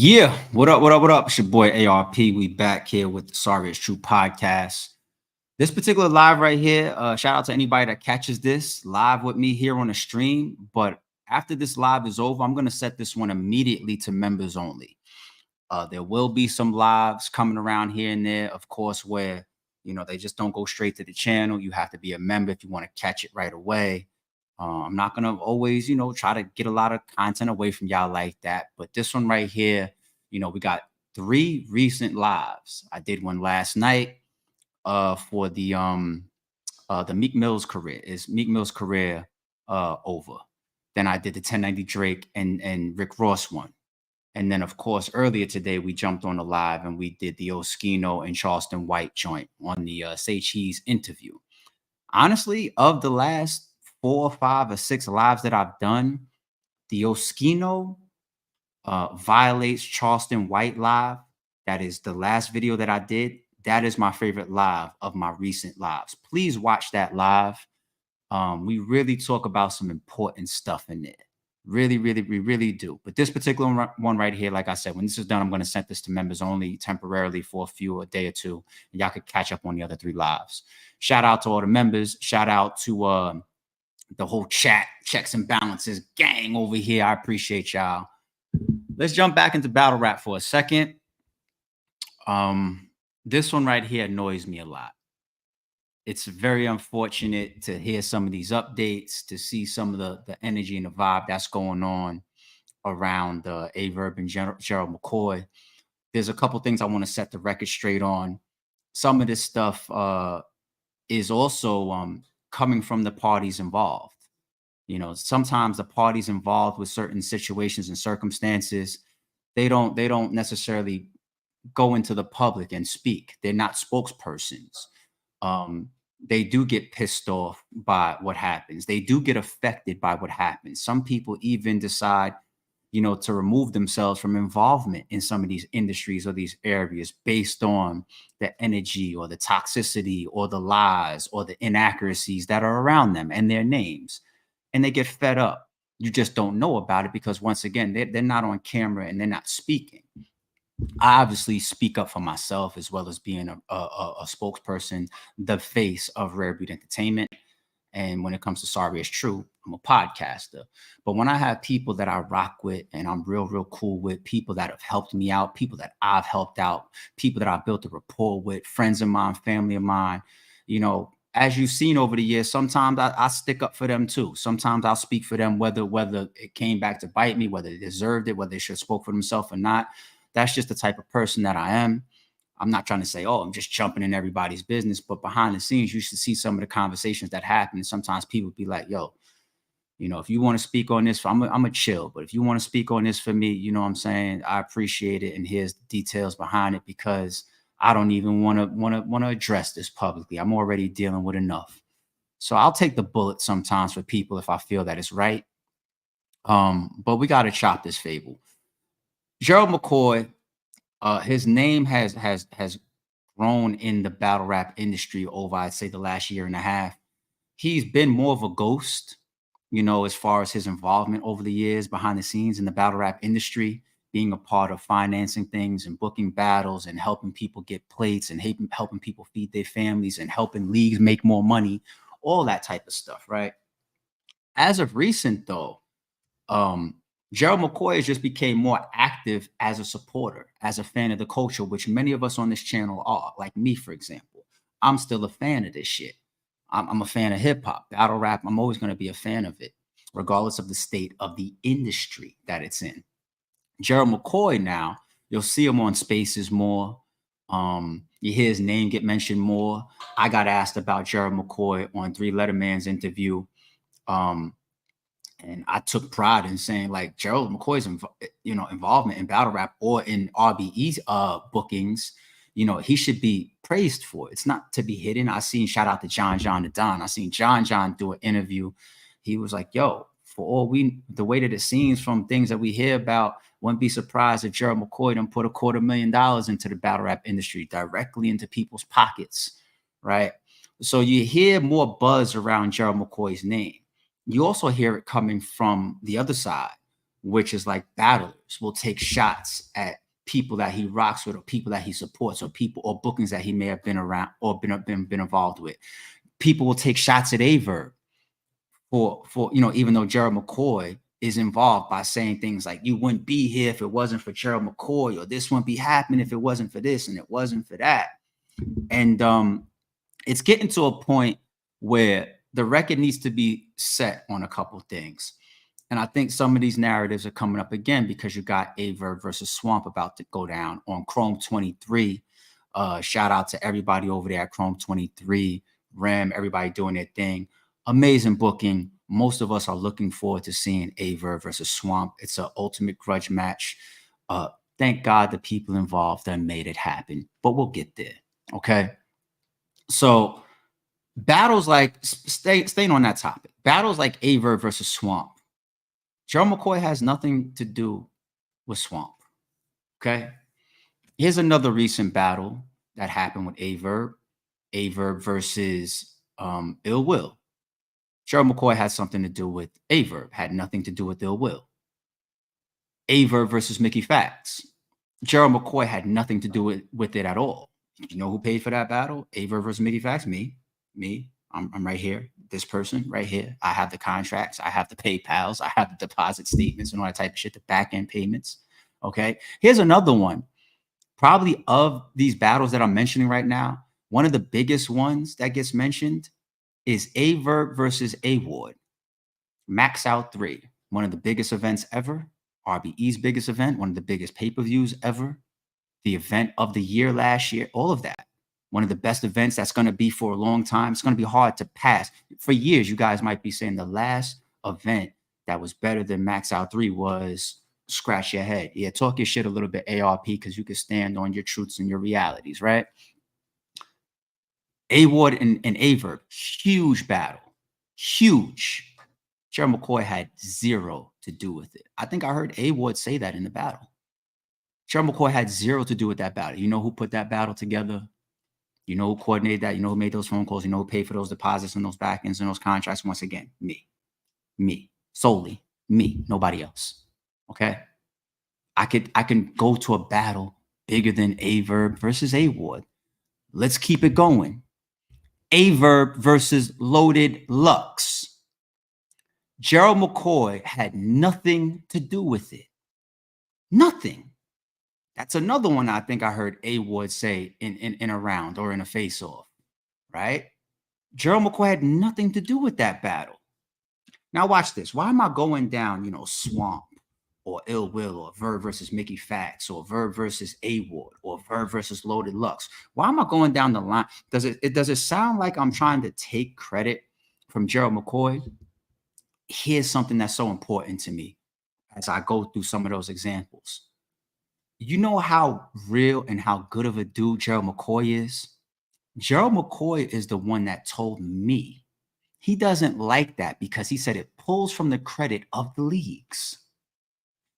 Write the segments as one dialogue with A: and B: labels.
A: Yeah, what up, what up, what up? It's your boy ARP. We back here with the Sorry It's True podcast. This particular live right here, shout out to anybody that catches this live with me here on the stream. But after this live is over, I'm gonna set this one immediately to members only. There will be some lives coming around here and there, of course, where they just don't go straight to the channel. You have to be a member if you want to catch it right away. I'm not gonna always, try to get a lot of content away from y'all like that. But this one right here, we got three recent lives. I did one last night for the Meek Mill's career. Is Meek Mill's career over? Then I did the 1090 Drake and Rick Ross one. And then, of course, earlier today, we jumped on the live and we did the Oskino and Charleston White joint on the Say Cheese interview. Honestly, of the last 4, 5, or 6 lives that I've done, the Oskino violates Charleston White live. That is the last video that I did. That is my favorite live of my recent lives. Please watch that live. We really talk about some important stuff in there. Really, really, we really do. But this particular one right here, like I said, when this is done, I'm going to send this to members only temporarily for a day or two. And y'all could catch up on the other 3 lives. Shout out to all the members. Shout out to the whole chat, checks and balances gang over here. I appreciate y'all. Let's jump back into battle rap for a second. This one right here annoys me a lot. It's very unfortunate to hear some of these updates, to see some of the energy and the vibe that's going on around Verb and Gerald McCoy. There's a couple things I want to set the record straight on. Some of this stuff is also coming from the parties involved. Sometimes the parties involved with certain situations and circumstances, they don't necessarily go into the public and speak. They're not spokespersons. They do get pissed off by what happens. They do get affected by what happens. Some people even decide, to remove themselves from involvement in some of these industries or these areas based on the energy or the toxicity or the lies or the inaccuracies that are around them and their names. And they get fed up. You just don't know about it because, once again, they're not on camera and they're not speaking. I obviously speak up for myself as well as being a spokesperson, the face of Rare Breed Entertainment. And when it comes to Sorry It's True, I'm a podcaster. But when I have people that I rock with and I'm real, real cool with, people that have helped me out, people that I've helped out, people that I've built a rapport with, friends of mine, family of mine, as you've seen over the years, sometimes I stick up for them too. Sometimes I'll speak for them, whether it came back to bite me, whether they deserved it, whether they should have spoke for themselves or not. That's just the type of person that I am. I'm not trying to say, I'm just jumping in everybody's business, but behind the scenes, you should see some of the conversations that happen. And sometimes people be like, yo, if you want to speak on this, I'm a chill. But if you want to speak on this for me, you know what I'm saying? I appreciate it. And here's the details behind it, because I don't even want to address this publicly. I'm already dealing with enough. So I'll take the bullet sometimes for people if I feel that it's right. But we got to chop this fable. Gerald McCoy, his name has grown in the battle rap industry over, I'd say, the last year and a half. He's been more of a ghost, as far as his involvement over the years behind the scenes in the battle rap industry, being a part of financing things and booking battles and helping people get plates and helping people feed their families and helping leagues make more money, all that type of stuff, right? As of recent, though, Gerald McCoy has just became more active as a supporter, as a fan of the culture, which many of us on this channel are. Like me, for example, I'm still a fan of this shit. I'm a fan of hip hop, battle rap. I'm always going to be a fan of it, regardless of the state of the industry that it's in. Gerald McCoy now, you'll see him on spaces more. You hear his name get mentioned more. I got asked about Gerald McCoy on 3 Letterman's interview. And I took pride in saying, like, Gerald McCoy's, involvement in battle rap or in RBE's bookings, he should be praised for it. It's not to be hidden. I seen, shout out to John the Don. I seen John do an interview. He was like, yo, for the way that it seems from things that we hear about, wouldn't be surprised if Gerald McCoy done put $250,000 into the battle rap industry, directly into people's pockets, right? So you hear more buzz around Gerald McCoy's name. You also hear it coming from the other side. which is like battlers will take shots at people that he rocks with or people that he supports or people or bookings that he may have been around or been involved with. People will take shots at Averb for even though Gerald McCoy is involved by saying things like you wouldn't be here if it wasn't for Gerald McCoy, or this wouldn't be happening if it wasn't for this and it wasn't for that. And it's getting to a point where the record needs to be set on a couple things. And I think some of these narratives are coming up again because you got Averb versus Swamp about to go down on Chrome 23. Shout out to everybody over there at Chrome 23, Rem, everybody doing their thing. Amazing booking. Most of us are looking forward to seeing Averb versus Swamp. It's an ultimate grudge match. Thank God the people involved that made it happen, but we'll get there. Okay. So battles like staying on that topic, battles like Averb versus Swamp. Gerald McCoy has nothing to do with Swamp. Okay. Here's another recent battle that happened with Averb versus Ill Will. Gerald McCoy had something to do with Averb, had nothing to do with Ill Will. Averb versus Mickey Fax. Gerald McCoy had nothing to do with it at all. You know who paid for that battle? Averb versus Mickey Fax? Me. I'm right here. This person right here. I have the contracts. I have the PayPals. I have the deposit statements and all that type of shit, the back end payments. Okay. Here's another one. Probably of these battles that I'm mentioning right now, one of the biggest ones that gets mentioned is Averb versus A-Ward. Max Out 3. One of the biggest events ever. RBE's biggest event. One of the biggest pay-per-views ever. The event of the year last year. All of that. One of the best events that's going to be for a long time. It's going to be hard to pass. For years, you guys might be saying the last event that was better than Max Out 3 was scratch your head. Yeah, talk your shit a little bit, ARP, because you can stand on your truths and your realities, right? A-Ward and Averb, huge battle. Huge. Gerald McCoy had zero to do with it. I think I heard A-Ward say that in the battle. Gerald McCoy had zero to do with that battle. You know who put that battle together? You know who coordinated that? You know who made those phone calls? You know who paid for those deposits and those back ends and those contracts? Once again, me, solely me, nobody else. Okay. I can go to a battle bigger than Averb versus A-Ward. Let's keep it going. Averb versus Loaded Lux. Gerald McCoy had nothing to do with it. Nothing. That's another one I think I heard A-Ward say in a round or in a face-off, right? Gerald McCoy had nothing to do with that battle. Now watch this. Why am I going down, Swamp or Ill Will or Verb versus Mickey Fax or Verb versus A-Ward or Verb versus Loaded Lux? Why am I going down the line? Does it sound like I'm trying to take credit from Gerald McCoy? Here's something that's so important to me as I go through some of those examples. You know how real and how good of a dude Gerald McCoy is? Gerald McCoy is the one that told me he doesn't like that because he said it pulls from the credit of the leagues.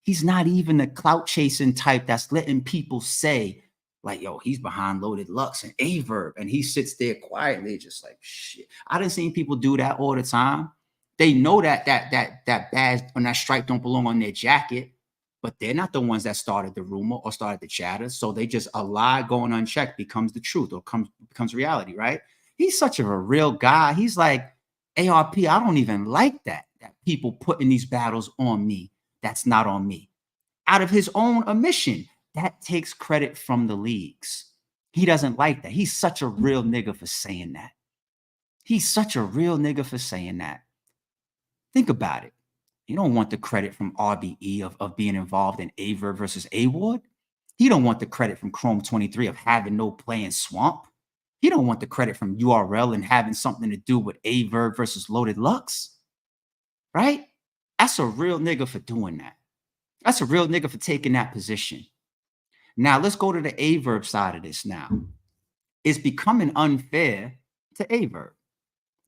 A: He's not even the clout chasing type that's letting people say, like, yo, he's behind Loaded Lux and Averb, and he sits there quietly, just like shit. I done seen people do that all the time. They know that badge and that stripe don't belong on their jacket, but they're not the ones that started the rumor or started the chatter. So they just a lie going unchecked becomes the truth or becomes reality, right? He's such a real guy. He's like, ARP, I don't even like that people putting these battles on me. That's not on me. Out of his own admission, that takes credit from the leagues. He doesn't like that. He's such a real nigga for saying that. He's such a real nigga for saying that. Think about it. You don't want the credit from RBE of being involved in Averb versus A-Ward. He don't want the credit from Chrome 23 of having no play in Swamp. He don't want the credit from URL and having something to do with Averb versus Loaded Lux. Right? That's a real nigga for doing that. That's a real nigga for taking that position. Now, let's go to the Averb side of this now. It's becoming unfair to Averb.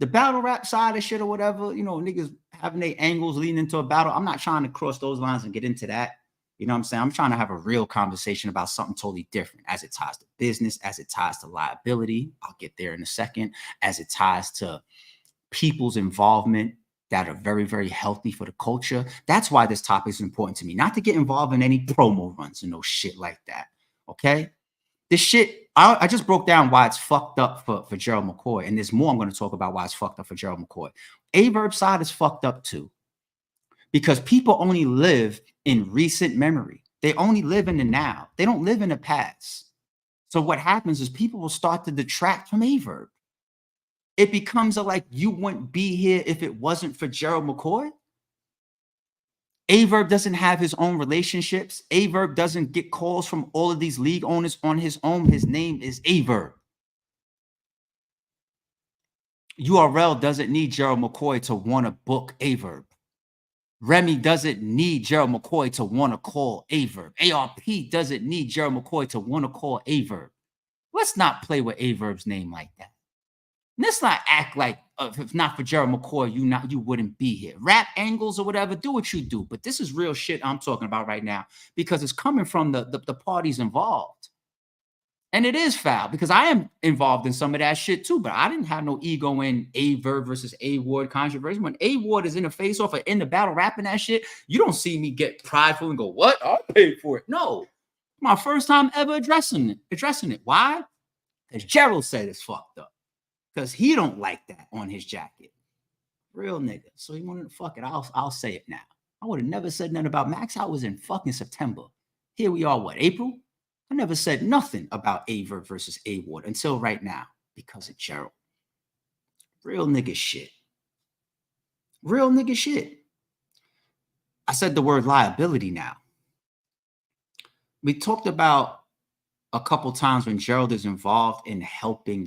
A: The battle rap side of shit or whatever, niggas having their angles leading into a battle. I'm not trying to cross those lines and get into that. You know what I'm saying? I'm trying to have a real conversation about something totally different as it ties to business, as it ties to liability. I'll get there in a second. As it ties to people's involvement that are very, very healthy for the culture. That's why this topic is important to me. Not to get involved in any promo runs and no shit like that. Okay? This shit, I just broke down why it's fucked up for Gerald McCoy. And there's more I'm going to talk about why it's fucked up for Gerald McCoy. Verb side is fucked up too. Because people only live in recent memory. They only live in the now. They don't live in the past. So what happens is people will start to detract from Verb. It becomes like you wouldn't be here if it wasn't for Gerald McCoy. Verb doesn't have his own relationships. Verb doesn't get calls from all of these league owners on his own. His name is Verb. URL doesn't need Gerald McCoy to want to book Verb. Remy doesn't need Gerald McCoy to want to call Verb. ARP doesn't need Gerald McCoy to want to call Verb. Let's not play with Verb's name like that. Let's not act like if not for Gerald McCoy, you wouldn't be here. Rap angles or whatever, do what you do. But this is real shit I'm talking about right now because it's coming from the parties involved. And it is foul because I am involved in some of that shit too. But I didn't have no ego in Verb versus Ward controversy. When Ward is in the face off or in the battle rapping that shit, you don't see me get prideful and go, "What? I'll pay for it." No, my first time ever addressing it. Why? Because Gerald said it's fucked up. Because he don't like that on his jacket. Real nigga. So he wanted to fuck it. I'll say it now. I would have never said nothing about Max. I was in fucking September. Here we are, what, April? I never said nothing about Verb versus Ward until right now because of Gerald. Real nigga shit. Real nigga shit. I said the word liability now. We talked about a couple times when Gerald is involved in helping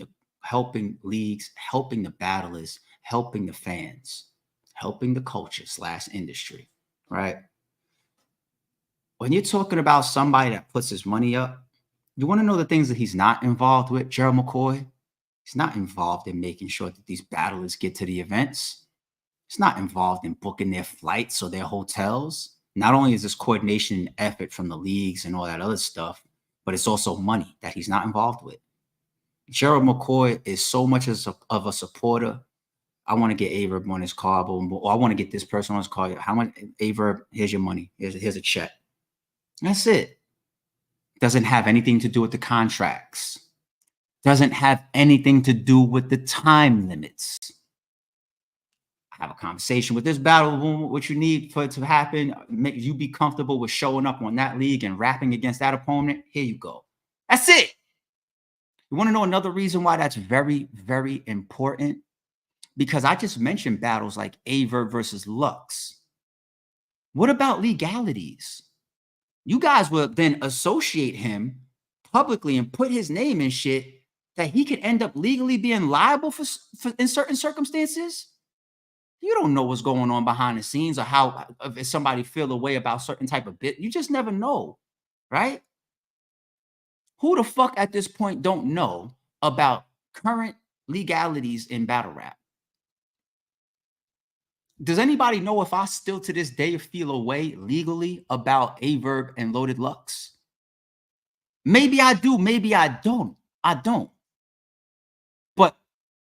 A: leagues, helping the battlers, helping the fans, helping the culture / industry, right? When you're talking about somebody that puts his money up, you want to know the things that he's not involved with, Gerald McCoy? He's not involved in making sure that these battlers get to the events. He's not involved in booking their flights or their hotels. Not only is this coordination and effort from the leagues and all that other stuff, but it's also money that he's not involved with. Gerald McCoy is so much of a supporter. I want to get Verb on his car, or I want to get this person on his car. How much, Verb? Here's your money. Here's a check. That's it. Doesn't have anything to do with the contracts. Doesn't have anything to do with the time limits. Have a conversation with this battle, what you need for it to happen. Make you be comfortable with showing up on that league and rapping against that opponent. Here you go. That's it. You want to know another reason why that's very, very important? Because I just mentioned battles like Verb versus Lux. What about legalities? You guys will then associate him publicly and put his name in shit that he could end up legally being liable for in certain circumstances. You don't know what's going on behind the scenes or how if somebody feel a way about certain type of bit. You just never know, right? Who the fuck at this point don't know about current legalities in battle rap? Does anybody know if I still to this day feel a way legally about Verb and Loaded Lux? Maybe I do, maybe I don't. I don't. But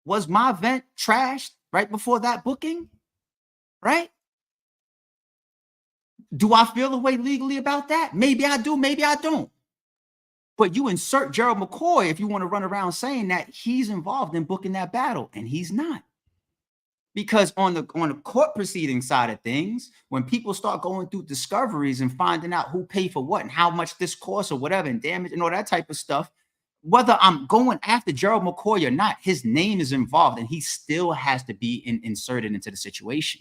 A: was my event trashed right before that booking? Right? Do I feel a way legally about that? Maybe I do, maybe I don't. But you insert Gerald McCoy if you want to run around saying that he's involved in booking that battle, and he's not. Because on the court proceeding side of things, when people start going through discoveries and finding out who paid for what and how much this costs or whatever and damage and all that type of stuff, whether I'm going after Gerald McCoy or not, his name is involved and he still has to be inserted into the situation.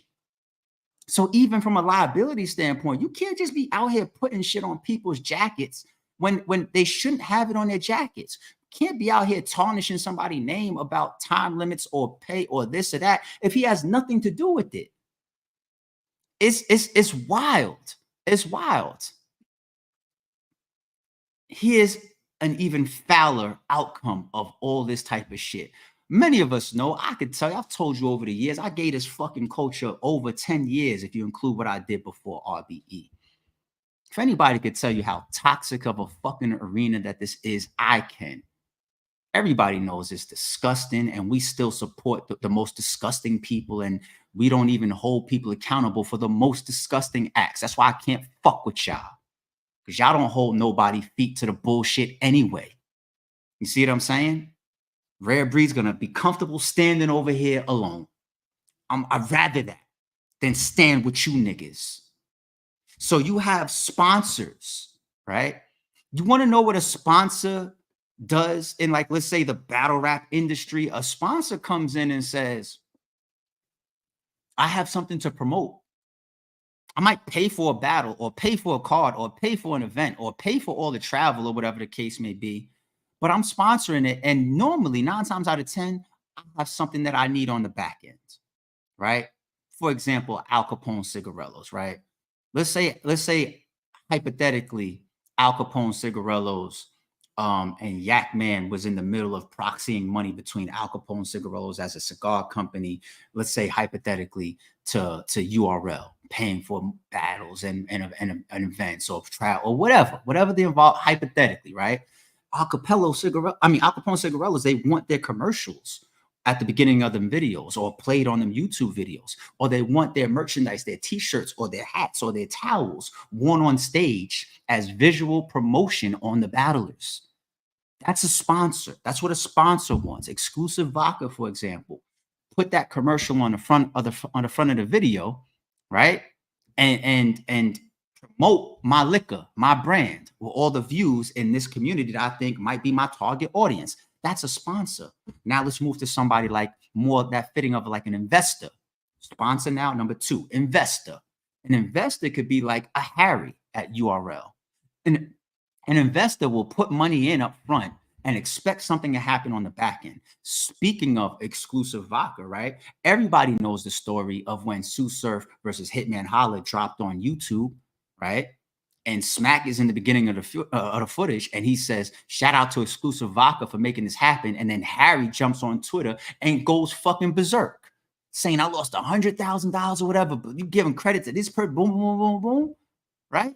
A: So even from a liability standpoint, you can't just be out here putting shit on people's jackets when they shouldn't have it on their jackets. Can't be out here tarnishing somebody's name about time limits or pay or this or that if he has nothing to do with it. It's wild. It's wild. Here's an even fouler outcome of all this type of shit. Many of us know, I could tell you, I've told you over the years, I gave this fucking culture over 10 years if you include what I did before RBE. If anybody could tell you how toxic of a fucking arena that this is, I can. Everybody knows it's disgusting, and we still support the most disgusting people, and we don't even hold people accountable for the most disgusting acts. That's why I can't fuck with y'all, because y'all don't hold nobody feet to the bullshit anyway. You see what I'm saying? Rare Breed's gonna be comfortable standing over here alone. I'd rather that than stand with you niggas. So you have sponsors, right? You want to know what a sponsor does in, like, let's say the battle rap industry? A sponsor comes in and says, I have something to promote. I might pay for a battle or pay for a card or pay for an event or pay for all the travel or whatever the case may be, but I'm sponsoring it. And normally 9 times out of 10, I have something that I need on the back end, right? For example, Al Capone cigarillos, right? Let's say hypothetically, Al Capone cigarillos and Yak Man was in the middle of proxying money between Al Capone cigarillos as a cigar company, let's say hypothetically, to URL, paying for battles and events or travel or whatever they involve hypothetically, right? Al Capone cigarillos, they want their commercials at the beginning of them videos or played on them YouTube videos, or they want their merchandise, their t-shirts or their hats or their towels worn on stage as visual promotion on the battlers. That's a sponsor. That's what a sponsor wants. Exclusive Vodka, for example, put that commercial on the front of the video, right? And promote my liquor, my brand, with all the views in this community that I think might be my target audience. That's a sponsor. Now let's move to somebody like more that fitting of like an investor. Sponsor now, number 2, investor. An investor could be like a Harry at URL. An investor will put money in up front and expect something to happen on the back end. Speaking of exclusive vodka, right? Everybody knows the story of when Sue Surf versus Hitman Holla dropped on YouTube, right? And Smack is in the beginning of the footage, and he says, shout out to Exclusive Vodka for making this happen. And then Harry jumps on Twitter and goes fucking berserk, saying, I lost $100,000 or whatever, but you giving credit to this person, boom, boom, boom, boom, right?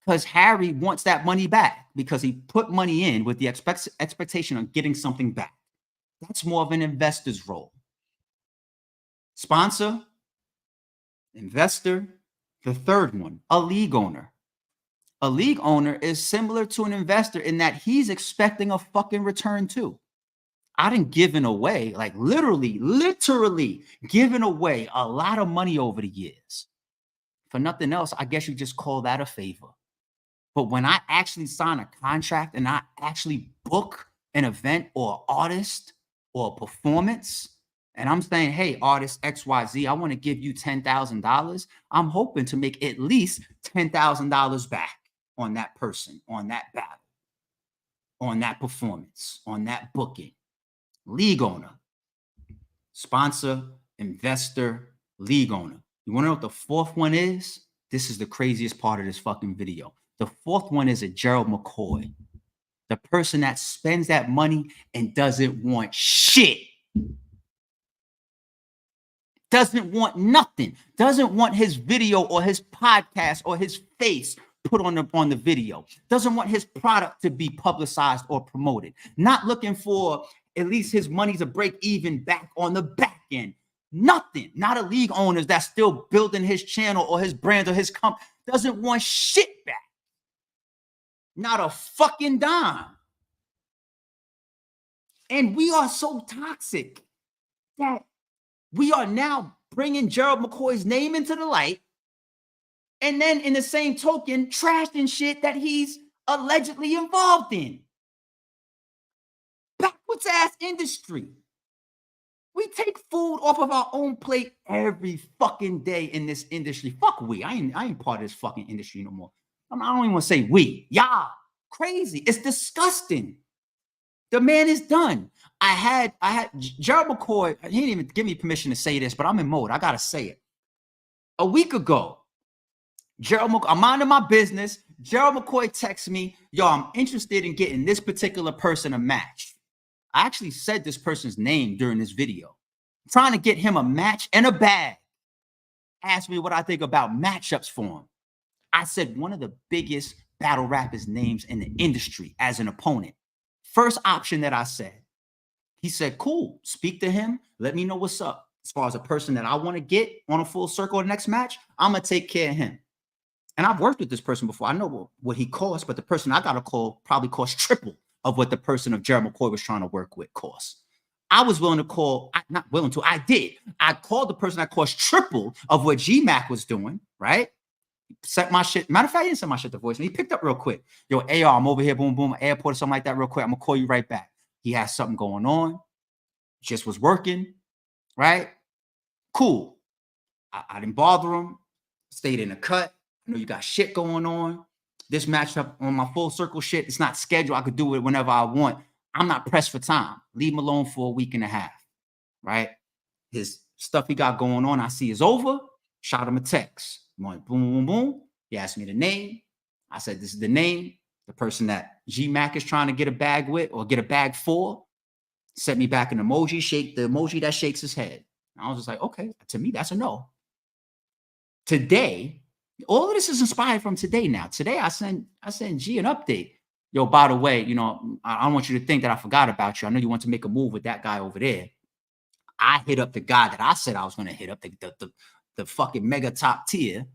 A: Because Harry wants that money back because he put money in with the expectation of getting something back. That's more of an investor's role. Sponsor, investor. The third one, a league owner. A league owner is similar to an investor in that he's expecting a fucking return too. I done given away, like literally given away a lot of money over the years. For nothing else, I guess you just call that a favor. But when I actually sign a contract and I actually book an event or artist or a performance, and I'm saying, hey, artist XYZ, I want to give you $10,000, I'm hoping to make at least $10,000 back on that person, on that battle, on that performance, on that booking. League owner, sponsor, investor, league owner. You want to know what the fourth one is? This is the craziest part of this fucking video. The fourth one is a Gerald McCoy, the person that spends that money and doesn't want shit. Doesn't want nothing. Doesn't want his video or his podcast or his face put on the video. Doesn't want his product to be publicized or promoted. Not looking for at least his money to break even back on the back end. Nothing. Not a league owner that's still building his channel or his brand or his company. Doesn't want shit back. Not a fucking dime. And we are so toxic that we are now bringing Gerald McCoy's name into the light, and then in the same token, trashing shit that he's allegedly involved in. Backwards ass industry. We take food off of our own plate every fucking day in this industry. Fuck we. I ain't part of this fucking industry no more. I don't even want to say we. Y'all crazy. It's disgusting. The man is done. I had Gerald McCoy. He didn't even give me permission to say this, but I'm in mode. I gotta say it. A week ago, Gerald McCoy, I'm minding my business. Gerald McCoy texts me, yo, I'm interested in getting this particular person a match. I actually said this person's name during this video. I'm trying to get him a match and a bag. Asked me what I think about matchups for him. I said one of the biggest battle rappers names in the industry as an opponent. First option that I said. He said, cool, speak to him. Let me know what's up. As far as a person that I want to get on a full circle the next match, I'm going to take care of him. And I've worked with this person before. I know what he costs, but the person I got to call probably costs triple of what the person of Gerald McCoy was trying to work with costs. I was willing to call, not willing to, I did. I called the person that cost triple of what G-Mac was doing, right? Set my shit. Matter of fact, he didn't send my shit to voicemail. He picked up real quick. Yo, AR, I'm over here, boom, boom, airport or something like that real quick. I'm going to call you right back. He has something going on. Just was working, right? Cool. I didn't bother him. Stayed in the cut. I know you got shit going on. This matchup on my full circle shit, it's not scheduled. I could do it whenever I want. I'm not pressed for time. Leave him alone for a week and a half, right? His stuff he got going on, I see is over. Shot him a text. Boom, boom, boom. He asked me the name. I said, this is the name. The person that G-Mac is trying to get a bag with or get a bag for. Sent me back an emoji, shake the emoji that shakes his head. And I was just like, okay, to me, that's a no. Today, all of this is inspired from today now. Today, I sent G an update. Yo, by the way, you know, I don't want you to think that I forgot about you. I know you want to make a move with that guy over there. I hit up the guy that I said I was going to hit up, the fucking mega top tier.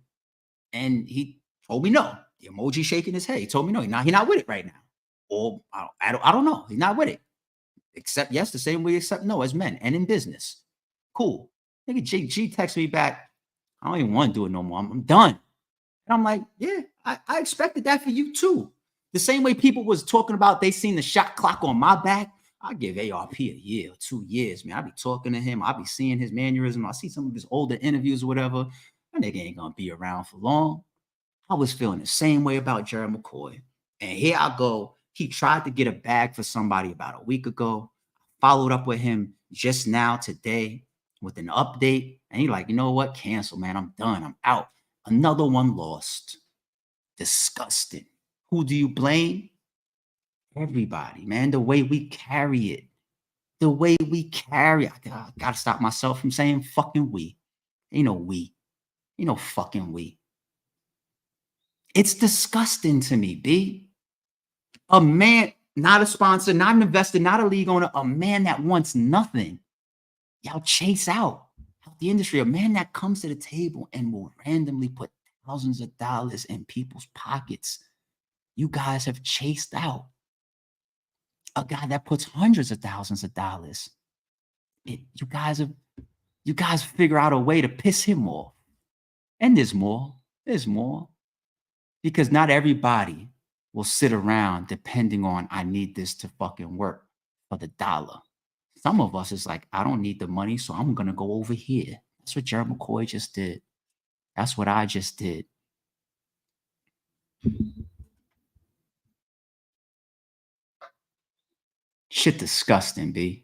A: And he told me no. The emoji shaking his head. He told me no. He's not with it right now. Or I don't know. He's not with it. Accept yes, the same way we accept no as men and in business. Cool. Nigga G texts me back. I don't even want to do it no more. I'm done. And I'm like, yeah, I expected that for you too. The same way people was talking about they seen the shot clock on my back. I give ARP a year or 2 years, man. I be talking to him. I be seeing his mannerism. I see some of his older interviews or whatever. That nigga ain't gonna be around for long. I was feeling the same way about Gerald McCoy. And here I go. He tried to get a bag for somebody about a week ago. Followed up with him just now today with an update. And he like, you know what? Cancel, man. I'm done. I'm out. Another one lost. Disgusting. Who do you blame? Everybody, man. The way we carry it. The way we carry it. I gotta stop myself from saying fucking we. Ain't no we. Ain't no fucking we. It's disgusting to me, B. A man, not a sponsor, not an investor, not a league owner, a man that wants nothing. Y'all chase out the industry. A man that comes to the table and will randomly put thousands of dollars in people's pockets. You guys have chased out a guy that puts hundreds of thousands of dollars. You guys figure out a way to piss him off. And there's more. There's more. Because not everybody will sit around depending on, I need this to fucking work for the dollar. Some of us is like, I don't need the money, so I'm going to go over here. That's what Gerald McCoy just did. That's what I just did. Shit disgusting, B.